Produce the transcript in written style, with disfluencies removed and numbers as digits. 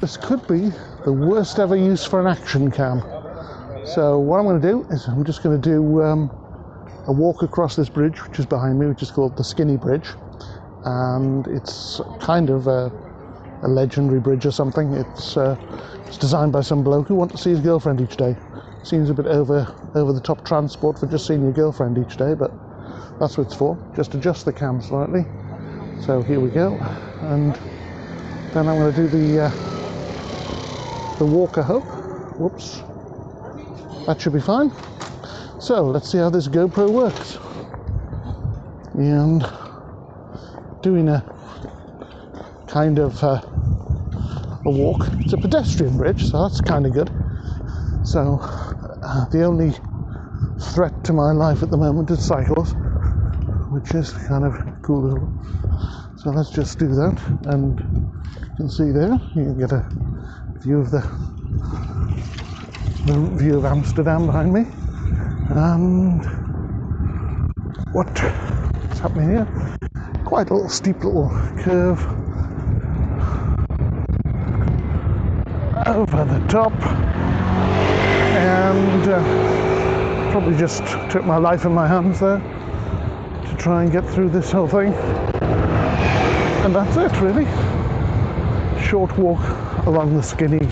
This could be the worst ever use for an action cam. So what I'm going to do is I'm just going to do a walk across this bridge, which is behind me, which is called the Skinny Bridge. And it's kind of a legendary bridge or something. It's designed by some bloke who wants to see his girlfriend each day. Seems a bit over the top transport for just seeing your girlfriend each day, but that's what it's for. Just adjust the cam slightly. So here we go, and then I'm going to do the walk, I hope. Whoops. That should be fine. So let's see how this GoPro works. And doing a kind of a walk. It's a pedestrian bridge, so that's kind of good. So the only threat to my life at the moment is cycles, which is kind of cool. So let's just do that, and you can see there, you can get a view of the view of Amsterdam behind me. And what's happening here? Quite a little steep little curve over the top, and probably just took my life in my hands there to try and get through this whole thing. And that's it, really. Short walk along the Skinny